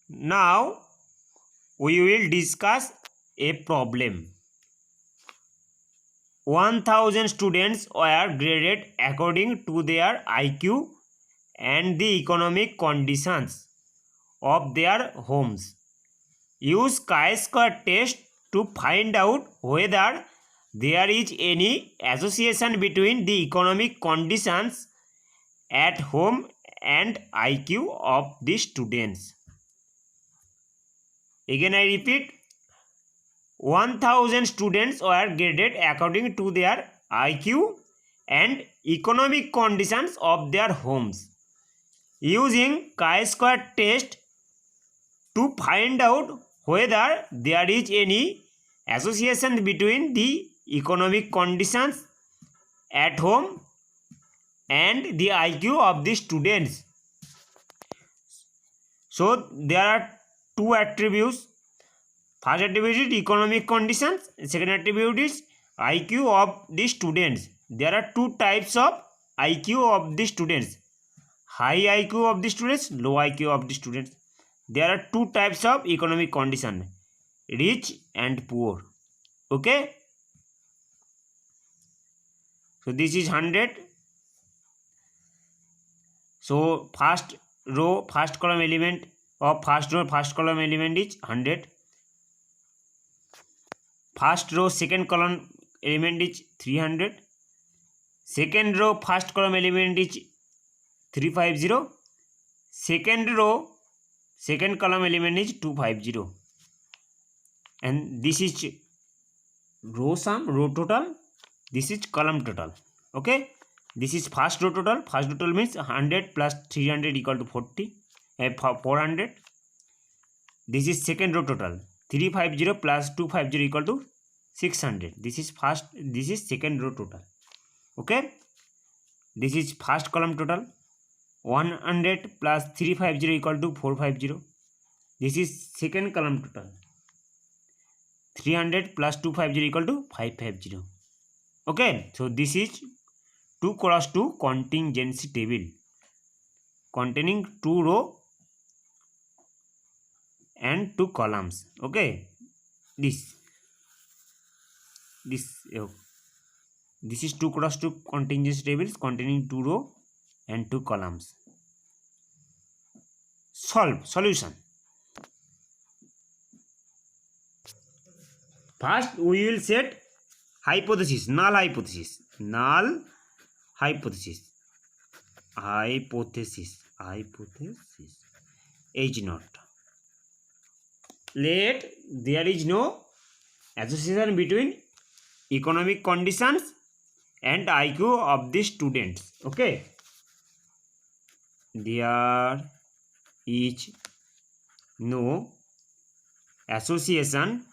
Now we will discuss a problem. 1000 students were graded according to their IQ and the economic conditions of their homes. Use chi-square test to find out whether there is any association between the economic conditions at home and IQ of the students. Again I repeat, 1000 students were graded according to their IQ and economic conditions of their homes. Using chi-square test to find out whether there is any association between the economic conditions at home and the IQ of the students. So there are two attributes. First attribute is economic conditions. Second attribute is IQ of the students. There are two types of IQ of the students. High IQ of the students, low IQ of the students. There are two types of economic condition, rich and poor. Okay. So this is 100. So first row, first column element of first row, first column element is 100. First row, second column element is 300. Second row, first column element is 350. Second row, second column element is 250. And this is row sum, row total. This is column total. Okay. This is first row total. First row total means 100 plus 300 equal to 400. This is second row total. 350 plus 250 equal to 600. This is second row total. Okay. This is first column total. 100 plus 350 equal to 450. This is second column total. 300 plus 250 equal to 550. Okay. So this is 2x2 contingency table containing 2 row and 2 columns. Okay. This is 2x2 contingency tables containing 2 row and 2 columns. Solution. First we will set hypothesis, null hypothesis H naught. Let there is no association between economic conditions and IQ of the students. Okay. There is no association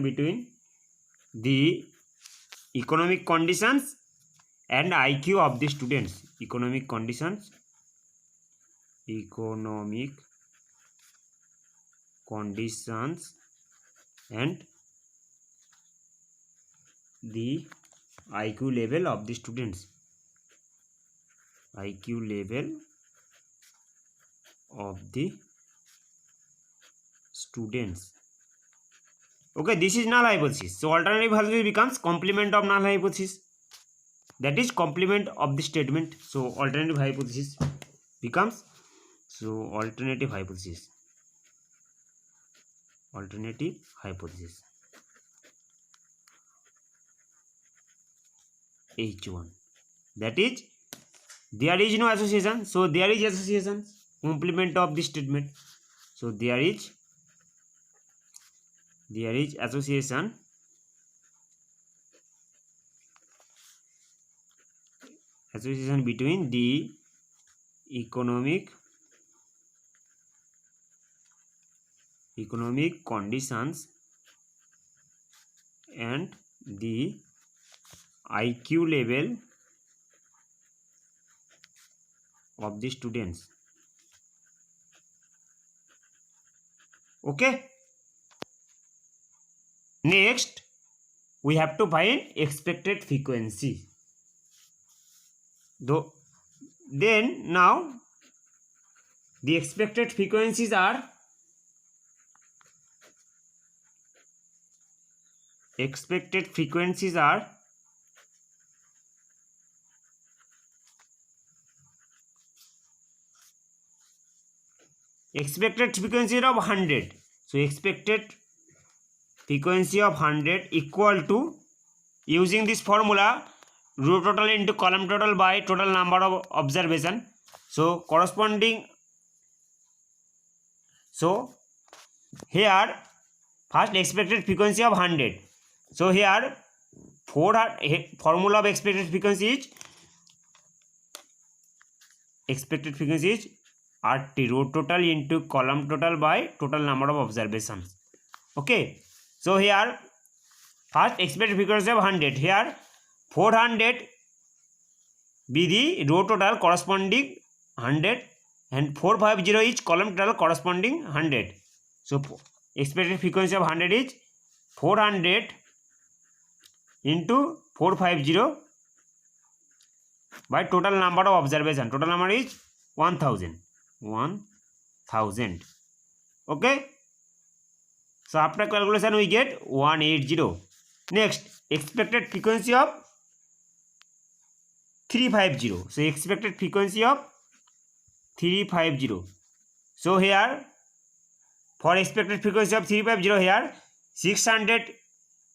between the economic conditions and IQ of the students. Economic conditions and the IQ level of the students. IQ level of the students. Okay, this is null hypothesis. So alternative hypothesis becomes complement of null hypothesis. That is complement of the statement. So alternative hypothesis becomes alternative hypothesis. H1. That is, there is no association. So there is association. Complement of the statement. So there is association between the economic conditions and the IQ level of the students. Okay. Next, we have to find expected frequency. Then now the expected frequencies are expected frequencies of 100. So expected frequency of 100 equal to, using this formula, row total into column total by total number of observation. So corresponding, so here first expected frequency of 100. So here formula of expected frequency is RT, row total into column total by total number of observations. Okay, so here first expected frequency of 100, here 400 be the row total corresponding 100 and 450 is column total corresponding 100. So expected frequency of 100 is 400 into 450 by total number of observation. Total number is 1000. Okay, so after calculation we get 180. Next, expected frequency of 350. So expected frequency of 350. So here for expected frequency of 350, here 600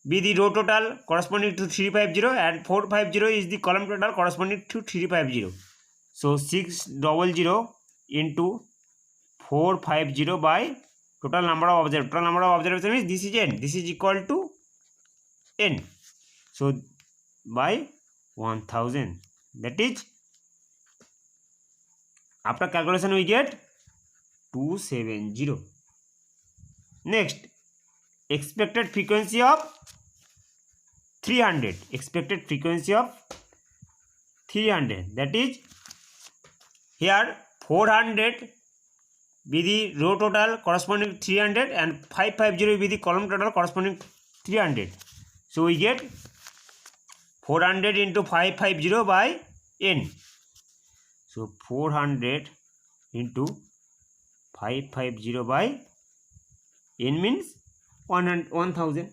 be the row total corresponding to 350 and 450 is the column total corresponding to 350. So 600 into 450 by total number of observations. Total number of observations is, this is n. This is equal to n. So by 1000. That is, after calculation we get 270. Next, expected frequency of 300. Expected frequency of 300. That is, here 400 be the row total corresponding to 300 and 550 be the column total corresponding to 300. So we get 400 into 550 by n. So 400 into 550 by n means 1000.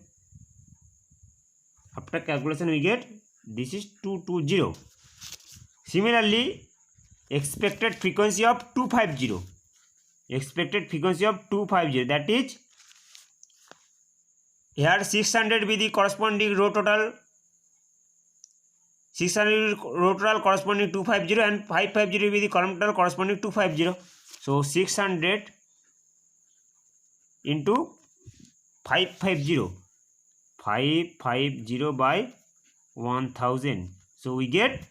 After calculation we get, this is 220. Similarly, expected frequency of 250. Expected frequency of 250, that is, here 600 be the corresponding row total, 600 row total corresponding to 250 and 550 be the column total corresponding to 250. So 600 into 550 by 1000. So we get,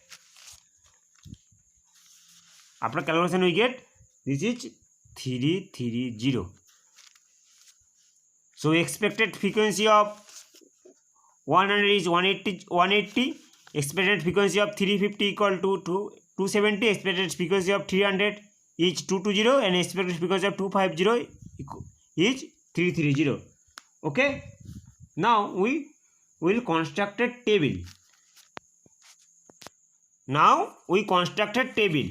after calculation we get, this is 330. So expected frequency of 100 is 180. Expected frequency of 350 equal to 270. Expected frequency of 300 is 220 and expected frequency of 250 is 330. Okay, now we will construct a table. Now we constructed table.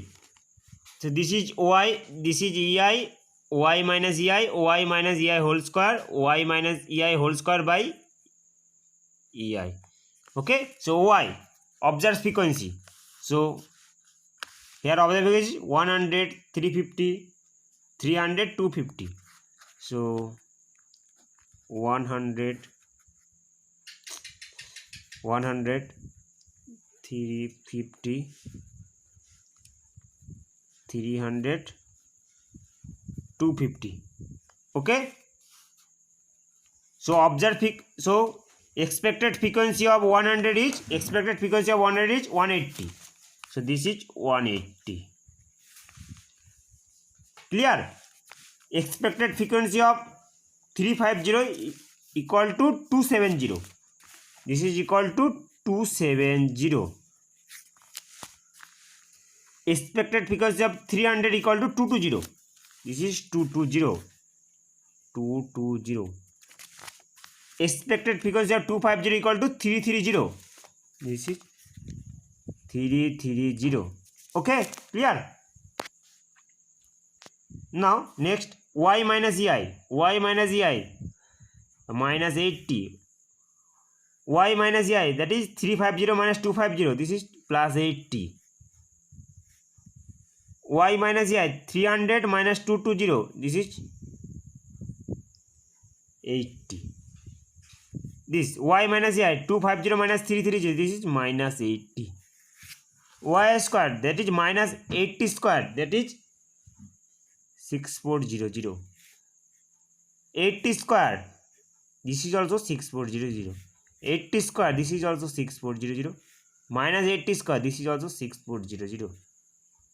So this is y, this is ei, y minus ei whole square, y minus ei whole square by ei. Okay, so y, observed frequency. So here observed frequency is 100, 350, 300, 250. So 100, 350, 300, 250. Okay, so so expected frequency of 100 is 180. So this is 180. Clear? Expected frequency of 350 equal to 270. This is equal to 270. Expected frequency of 300 equal to 220. This is 220. Expected frequency of 250 equal to 330. This is 330. Okay, clear? Now next y minus ei, minus 80, y minus ei, that is 350 minus 250, this is plus 80. Y minus ei, 300 minus 220, this is 80. This y minus ei, 250 minus 330, this is minus 80. Y squared, that is minus 80 squared, that is 6400. 80 squared, this is also 6400. 80 square, this is also 6400. Minus 80 square, this is also 6400.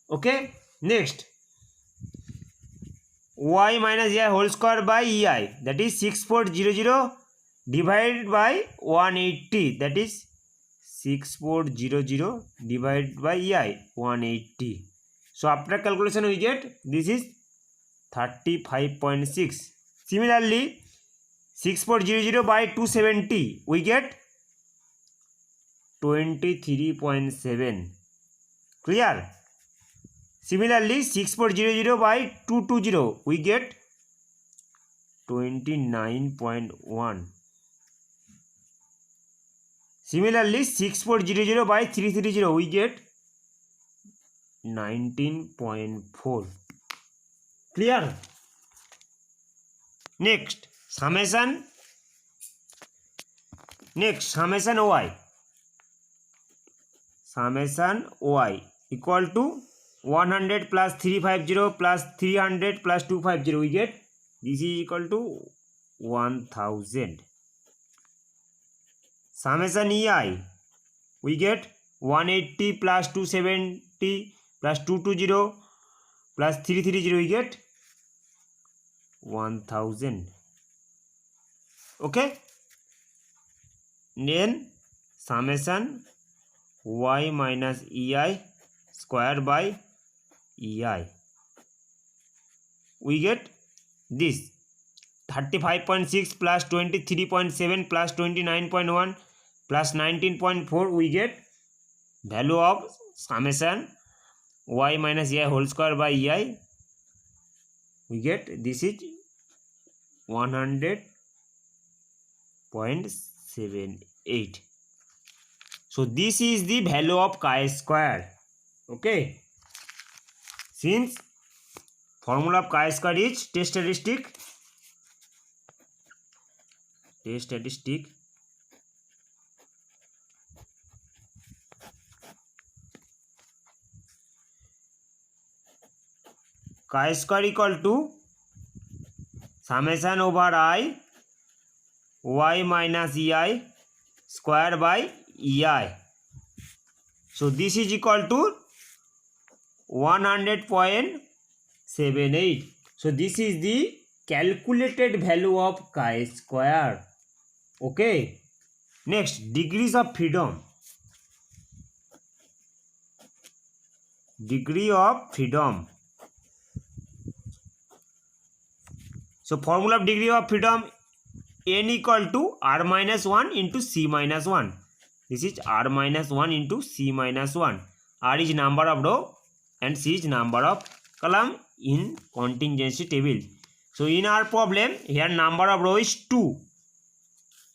Okay, next y minus ei whole square by ei, that is 6400 divided by 180, that is 6400 divided by ei 180. So after calculation we get this is 35.6. Similarly 6400 by 270 we get 23.7. Clear? Similarly 6400 by 220 we get 29.1. Similarly 6400 by 330 we get 19.4. Clear? Next summation y. Summation y equal to 100 plus 350 plus 300 plus 250 we get this is equal to 1000. Summation ei we get 180 plus 270 plus 220 plus 330 we get 1000. Okay, then summation y minus ei square by ei we get this 35.6 plus 23.7 plus 29.1 plus 19.4 we get value of summation y minus ei whole square by ei we get this is 100.78. So this is the value of chi-square. Okay, since formula of chi-square is test statistic chi-square equal to summation over I y minus ei square by ei. So this is equal to 100.78. So this is the calculated value of chi-square. Okay, next degrees of freedom. Degree of freedom. So formula of degree of freedom n equal to r minus 1 into c minus 1. This is r minus 1 into c minus 1. R is number of row and c is number of column in contingency table. So in our problem here number of row is 2.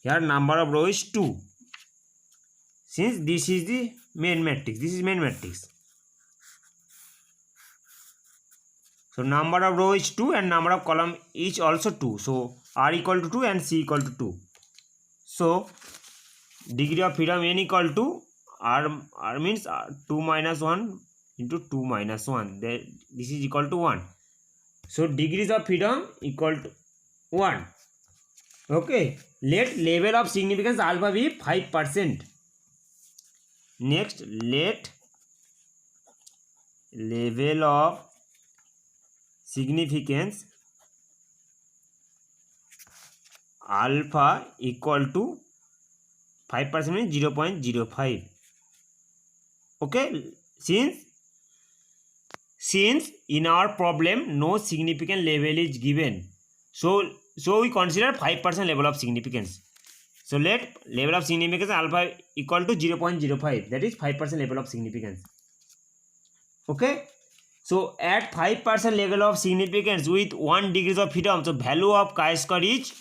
Here number of row is 2. Since this is the main matrix, this is main matrix. So number of row is 2 and number of column is also 2. So r equal to 2 and c equal to 2. So degree of freedom n equal to r means 2 minus 1 into 2 minus 1. This is equal to 1. So degrees of freedom equal to 1. Okay. Let level of significance alpha be 5%. Next, let level of significance alpha equal to 5% means 0.05. Okay, since in our problem no significant level is given, so we consider 5% level of significance. So let level of significance alpha equal to 0.05, that is 5% level of significance. Okay. So at 5% level of significance with 1 degrees of freedom, so value of chi-square is,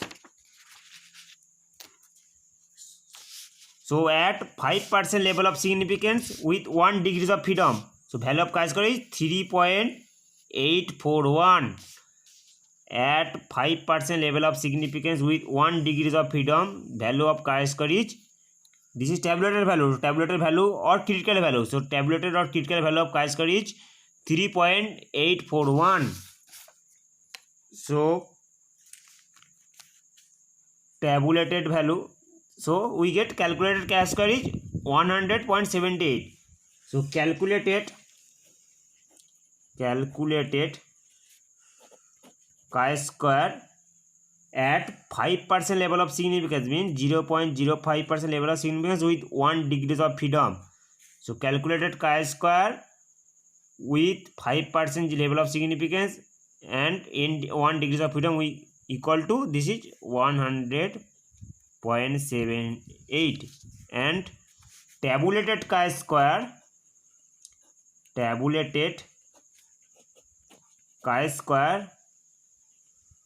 so at 5% level of significance with 1 degrees of freedom, so value of chi-square is 3.841. At 5% level of significance with 1 degrees of freedom, value of chi-square is, this is tabulated value or critical value. So tabulated or critical value of chi-square is 3.841. So tabulated value, so we get calculated chi-square is 100.78. So calculated chi-square at 5% level of significance means 0.05% level of significance with 1 degrees of freedom. So calculated chi-square with 5% level of significance and in 1 degrees of freedom we equal to, this is 100.78. and tabulated chi-square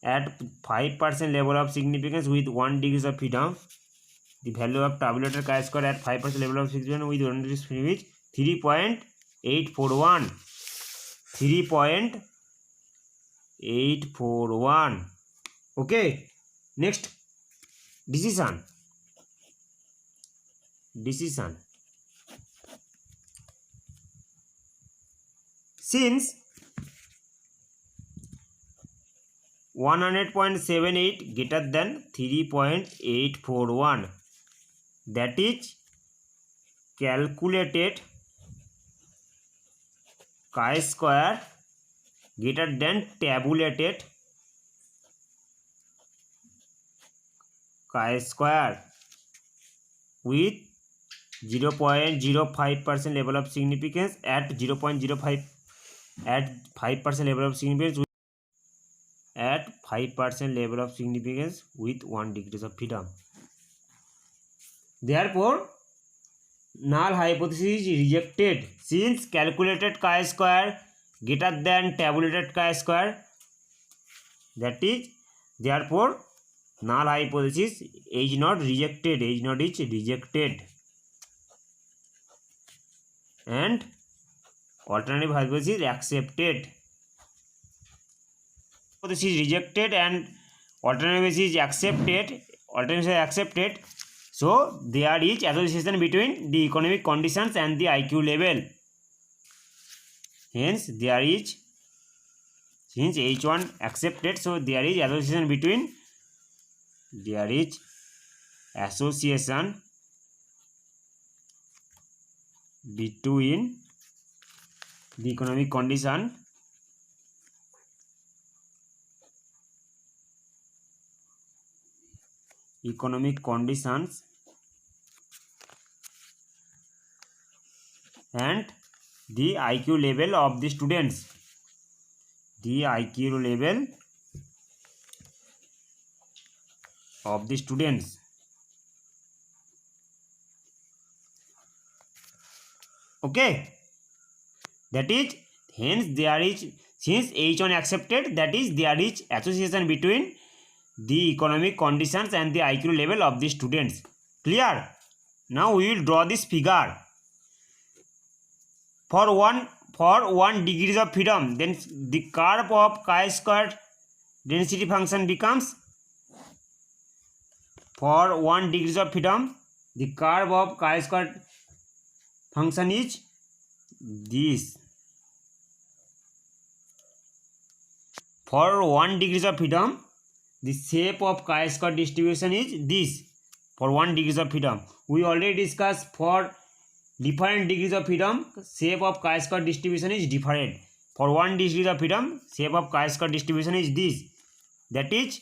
at 5% level of significance with 1 degrees of freedom, the value of tabulated chi-square at 5% level of significance with 1 degrees of freedom is 3.841. 3.841. Okay. Next, decision. Since 100.78 greater than 3.841, that is calculated chi-square greater than tabulated chi-square with 0.05% level of significance at 0.05 at 5% level of significance at 5% level of significance with 1 degrees of freedom. Therefore, null hypothesis is rejected since calculated chi-square greater than tabulated chi-square. That is, therefore, null hypothesis is not rejected. Is rejected, and alternative hypothesis is accepted. Hypothesis is rejected and alternative is accepted. So there is association between the economic conditions and the IQ level. Hence there is, since H1 accepted, so there is association between the economic condition conditions and the IQ level of the students. The IQ level of the students. Okay. That is, hence there is, since H1 accepted, that is there is association between the economic conditions and the IQ level of the students. Clear? Now we will draw this figure. For 1 degrees of freedom, then the curve of chi-square density function becomes, for 1 degrees of freedom, the curve of chi-square function is this. For 1 degrees of freedom, the shape of chi-square distribution is this. For 1 degrees of freedom, we already discussed for different degrees of freedom, shape of chi-square distribution is different. For 1 degree of freedom, shape of chi-square distribution is this. That is,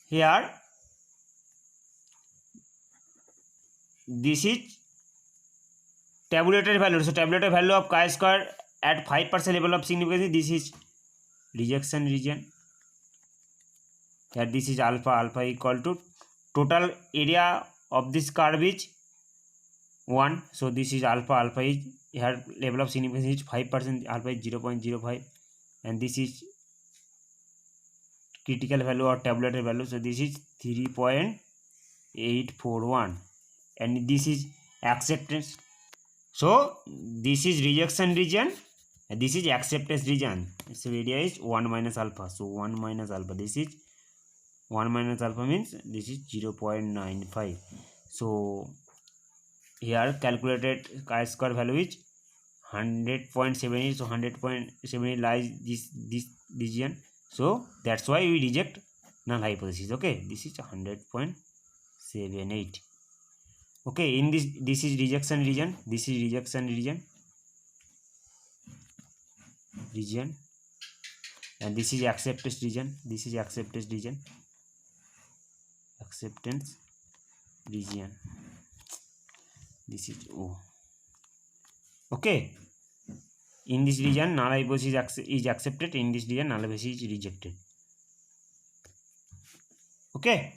here this is tabulated value. So tabulated value of chi-square at 5% level of significance, this is rejection region. Here this is alpha equal to total area of this curve is 1. So this is alpha is here level of significance is 5%, alpha is 0.05, and this is critical value or tabulated value, so this is 3.841, and this is acceptance. So this is rejection region and this is acceptance region. So area is 1 minus alpha, so 1 minus alpha, this is 1 minus alpha means this is 0.95. so here calculated chi-square value is 100.78, so 100.78 lies this region, so that's why we reject null hypothesis. Okay, this is 100.78. okay, in this is rejection region, this is rejection region, and this is acceptance region, this is acceptance region, this is O. okay, in this region null hypothesis is accepted, in this region null hypothesis is rejected. Okay.